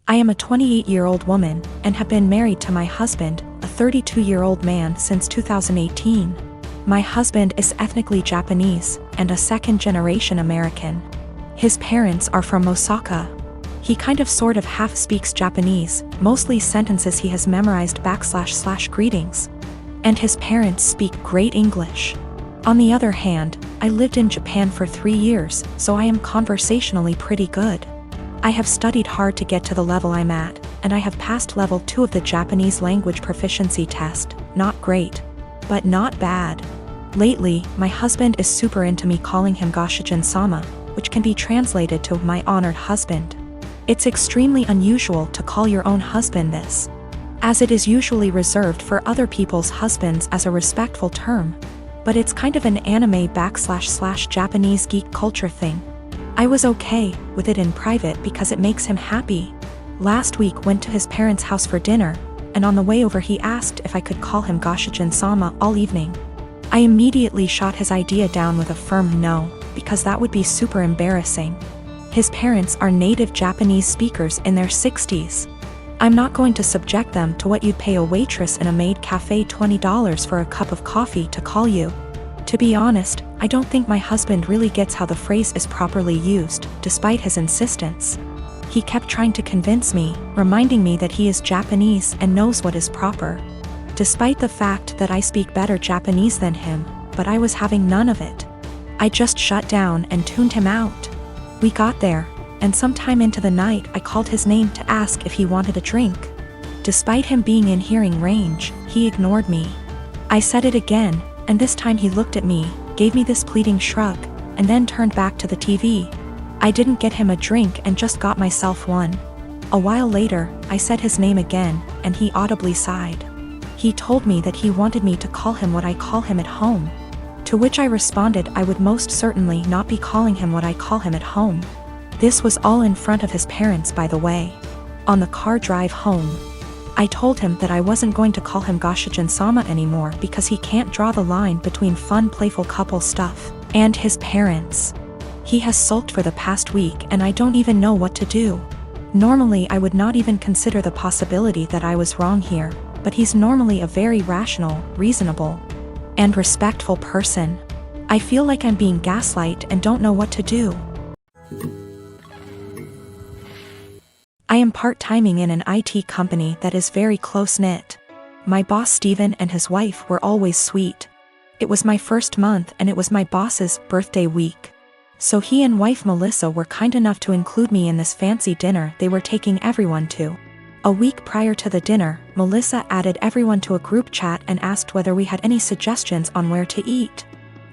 I am a 28-year-old woman and have been married to my husband, a 32-year-old man, since 2018. My husband is ethnically Japanese and a second-generation American. His parents are from Osaka. He kind of sort of half speaks Japanese, mostly sentences he has memorized / greetings. And his parents speak great English. On the other hand, I lived in Japan for 3 years, so I am conversationally pretty good. I have studied hard to get to the level I'm at, and I have passed level 2 of the Japanese language proficiency test. Not great, but not bad. Lately, my husband is super into me calling him Goshijin-sama, which can be translated to my honored husband. It's extremely unusual to call your own husband this, as it is usually reserved for other people's husbands as a respectful term. But it's kind of an anime / Japanese geek culture thing. I was okay with it in private because it makes him happy. Last week went to his parents' house for dinner, and on the way over he asked if I could call him Goshijin-sama all evening. I immediately shot his idea down with a firm no, because that would be super embarrassing. His parents are native Japanese speakers in their 60s. I'm not going to subject them to what you'd pay a waitress in a maid cafe $20 for a cup of coffee to call you. To be honest, I don't think my husband really gets how the phrase is properly used, despite his insistence. He kept trying to convince me, reminding me that he is Japanese and knows what is proper. Despite the fact that I speak better Japanese than him, but I was having none of it. I just shut down and tuned him out. We got there, and sometime into the night I called his name to ask if he wanted a drink. Despite him being in hearing range, he ignored me. I said it again, and this time he looked at me, gave me this pleading shrug, and then turned back to the TV. I didn't get him a drink and just got myself one. A while later, I said his name again, and he audibly sighed. He told me that he wanted me to call him what I call him at home. To which I responded I would most certainly not be calling him what I call him at home. This was all in front of his parents, by the way. On the car drive home, I told him that I wasn't going to call him Goshijin-sama anymore because he can't draw the line between fun, playful couple stuff and his parents. He has sulked for the past week and I don't even know what to do. Normally I would not even consider the possibility that I was wrong here, but he's normally a very rational, reasonable, and respectful person. I feel like I'm being gaslighted and don't know what to do. I am part-timing in an IT company that is very close-knit. My boss Steven and his wife were always sweet. It was my first month and it was my boss's birthday week. So he and wife Melissa were kind enough to include me in this fancy dinner they were taking everyone to. A week prior to the dinner, Melissa added everyone to a group chat and asked whether we had any suggestions on where to eat.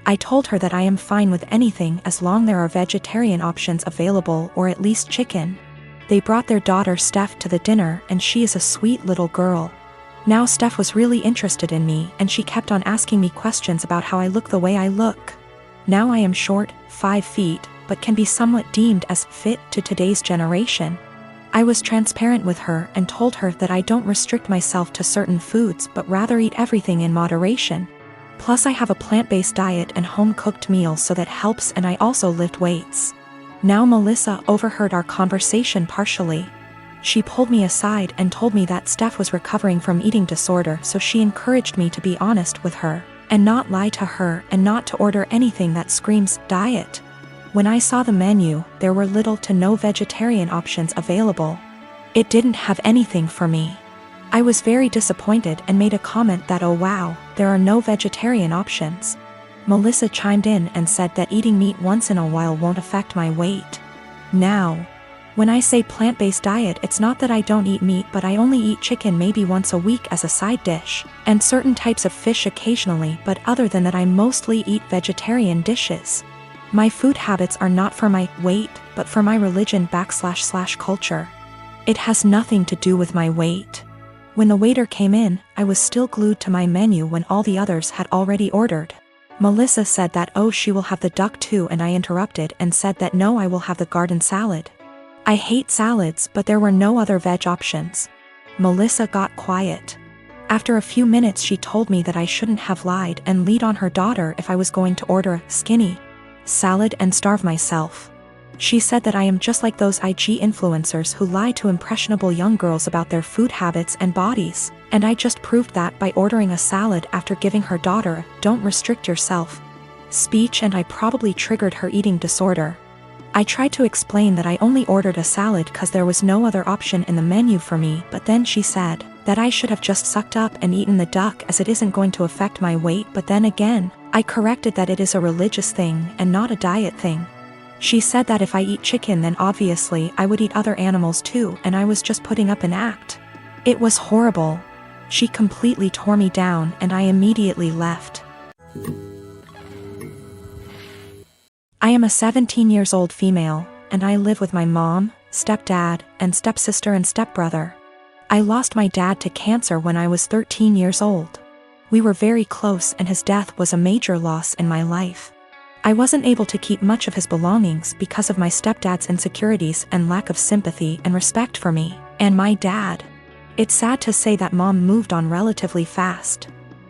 I told her that I am fine with anything as long there are vegetarian options available or at least chicken. They brought their daughter Steph to the dinner and she is a sweet little girl. Now Steph was really interested in me and she kept on asking me questions about how I look the way I look. Now I am short, 5 feet, but can be somewhat deemed as fit to today's generation. I was transparent with her and told her that I don't restrict myself to certain foods but rather eat everything in moderation. Plus I have a plant-based diet and home-cooked meals, so that helps, and I also lift weights. Now Melissa overheard our conversation partially. She pulled me aside and told me that Steph was recovering from eating disorder, so she encouraged me to be honest with her, and not lie to her, and not to order anything that screams diet. When I saw the menu, there were little to no vegetarian options available. It didn't have anything for me. I was very disappointed and made a comment that, oh wow, there are no vegetarian options. Melissa chimed in and said that eating meat once in a while won't affect my weight. Now, when I say plant-based diet, it's not that I don't eat meat, but I only eat chicken maybe once a week as a side dish, and certain types of fish occasionally, but other than that I mostly eat vegetarian dishes. My food habits are not for my weight, but for my religion / culture. It has nothing to do with my weight. When the waiter came in, I was still glued to my menu when all the others had already ordered. Melissa said that oh, she will have the duck too, and I interrupted and said that no, I will have the garden salad. I hate salads, but there were no other veg options. Melissa got quiet. After a few minutes she told me that I shouldn't have lied and lead on her daughter if I was going to order a skinny salad and starve myself. She said that I am just like those IG influencers who lie to impressionable young girls about their food habits and bodies, and I just proved that by ordering a salad after giving her daughter a "don't restrict yourself" speech, and I probably triggered her eating disorder. I tried to explain that I only ordered a salad because there was no other option in the menu for me, but then she said that I should have just sucked up and eaten the duck as it isn't going to affect my weight, but then again, I corrected that it is a religious thing and not a diet thing. She said that if I eat chicken then obviously I would eat other animals too, and I was just putting up an act. It was horrible. She completely tore me down and I immediately left. I am a 17 years old female, and I live with my mom, stepdad, and stepsister and stepbrother. I lost my dad to cancer when I was 13 years old. We were very close and his death was a major loss in my life. I wasn't able to keep much of his belongings because of my stepdad's insecurities and lack of sympathy and respect for me and my dad. It's sad to say that mom moved on relatively fast.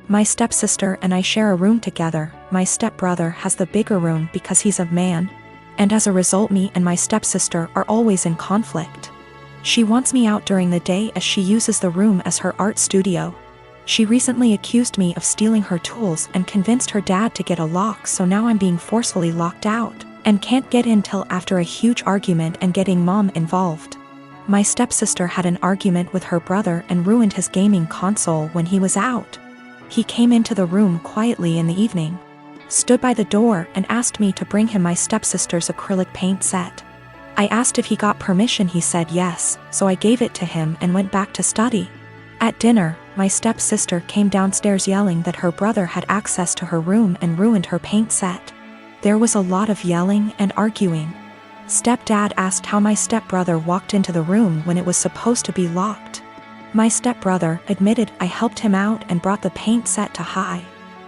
My stepsister and I share a room together. My stepbrother has the bigger room because he's a man, and as a result me and my stepsister are always in conflict. She wants me out during the day as she uses the room as her art studio. She recently accused me of stealing her tools and convinced her dad to get a lock, so now I'm being forcefully locked out and can't get in till after a huge argument and getting mom involved. My stepsister had an argument with her brother and ruined his gaming console when he was out. He came into the room quietly in the evening, stood by the door and asked me to bring him my stepsister's acrylic paint set. I asked if he got permission. He said yes, so I gave it to him and went back to study. At dinner, my stepsister came downstairs yelling that her brother had access to her room and ruined her paint set. There was a lot of yelling and arguing. Stepdad asked how my stepbrother walked into the room when it was supposed to be locked. My stepbrother admitted I helped him out and brought the paint set to high.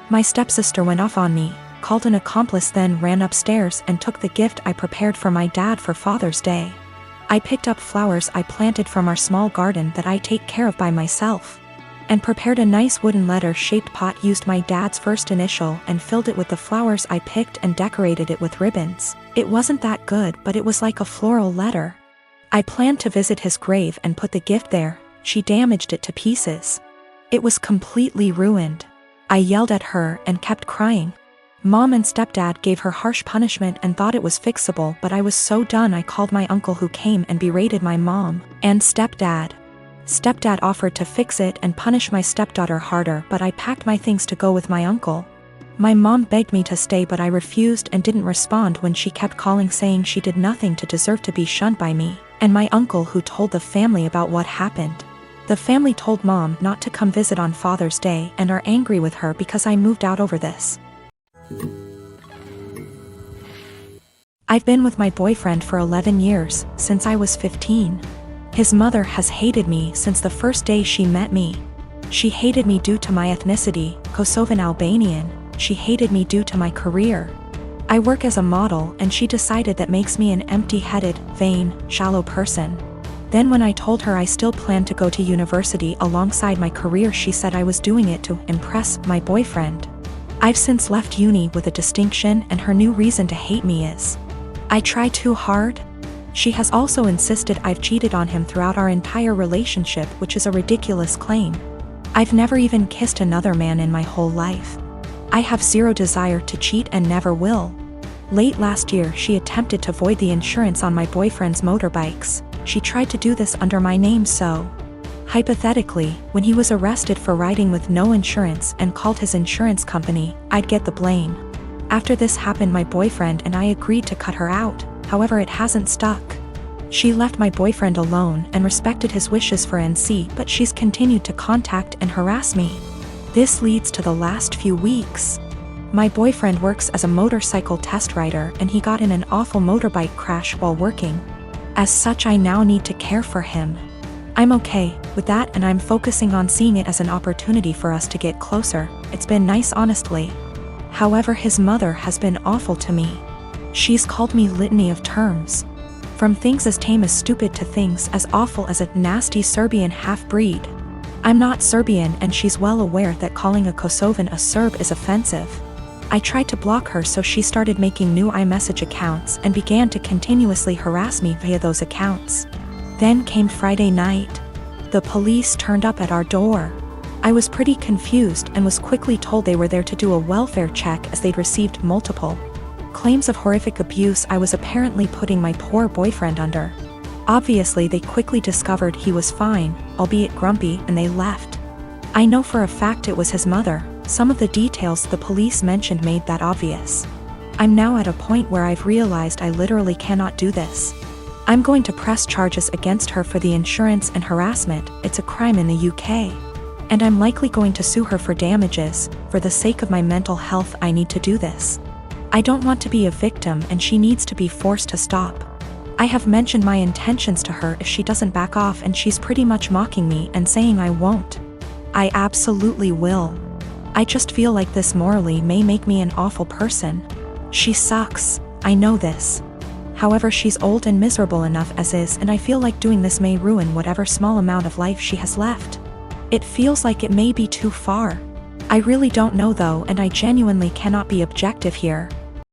My stepsister went off on me, called an accomplice, then ran upstairs and took the gift I prepared for my dad for Father's Day. I picked up flowers I planted from our small garden that I take care of by myself, and prepared a nice wooden letter-shaped pot, used my dad's first initial and filled it with the flowers I picked and decorated it with ribbons. It wasn't that good, but it was like a floral letter. I planned to visit his grave and put the gift there. She damaged it to pieces. It was completely ruined. I yelled at her and kept crying. Mom and stepdad gave her harsh punishment and thought it was fixable, but I was so done I called my uncle, who came and berated my mom and stepdad. Stepdad offered to fix it and punish my stepdaughter harder, but I packed my things to go with my uncle. My mom begged me to stay, but I refused and didn't respond when she kept calling saying she did nothing to deserve to be shunned by me and my uncle, who told the family about what happened. The family told mom not to come visit on Father's Day and are angry with her because I moved out over this. I've been with my boyfriend for 11 years, since I was 15. His mother has hated me since the first day she met me. She hated me due to my ethnicity, Kosovan Albanian. She hated me due to my career. I work as a model, and she decided that makes me an empty-headed, vain, shallow person. Then when I told her I still planned to go to university alongside my career, she said I was doing it to impress my boyfriend. I've since left uni with a distinction, and her new reason to hate me is I try too hard. She has also insisted I've cheated on him throughout our entire relationship, which is a ridiculous claim. I've never even kissed another man in my whole life. I have zero desire to cheat and never will. Late last year, she attempted to void the insurance on my boyfriend's motorbikes. She tried to do this under my name, so hypothetically, when he was arrested for riding with no insurance and called his insurance company, I'd get the blame. After this happened, my boyfriend and I agreed to cut her out. However, it hasn't stuck. She left my boyfriend alone and respected his wishes for NC, but she's continued to contact and harass me. This leads to the last few weeks. My boyfriend works as a motorcycle test rider, and he got in an awful motorbike crash while working. As such, I now need to care for him. I'm okay with that, and I'm focusing on seeing it as an opportunity for us to get closer. It's been nice, honestly. However, his mother has been awful to me. She's called me litany of terms. From things as tame as stupid to things as awful as a nasty Serbian half-breed. I'm not Serbian, and she's well aware that calling a Kosovan a Serb is offensive. I tried to block her, so she started making new iMessage accounts and began to continuously harass me via those accounts. Then came Friday night. The police turned up at our door. I was pretty confused and was quickly told they were there to do a welfare check as they'd received multiple claims of horrific abuse I was apparently putting my poor boyfriend under. Obviously, they quickly discovered he was fine, albeit grumpy, and they left. I know for a fact it was his mother. Some of the details the police mentioned made that obvious. I'm now at a point where I've realized I literally cannot do this. I'm going to press charges against her for the insurance and harassment. It's a crime in the UK. And I'm likely going to sue her for damages. For the sake of my mental health, I need to do this. I don't want to be a victim, and she needs to be forced to stop. I have mentioned my intentions to her if she doesn't back off, and she's pretty much mocking me and saying I won't. I absolutely will. I just feel like this morally may make me an awful person. She sucks, I know this. However, she's old and miserable enough as is, and I feel like doing this may ruin whatever small amount of life she has left. It feels like it may be too far. I really don't know though, and I genuinely cannot be objective here.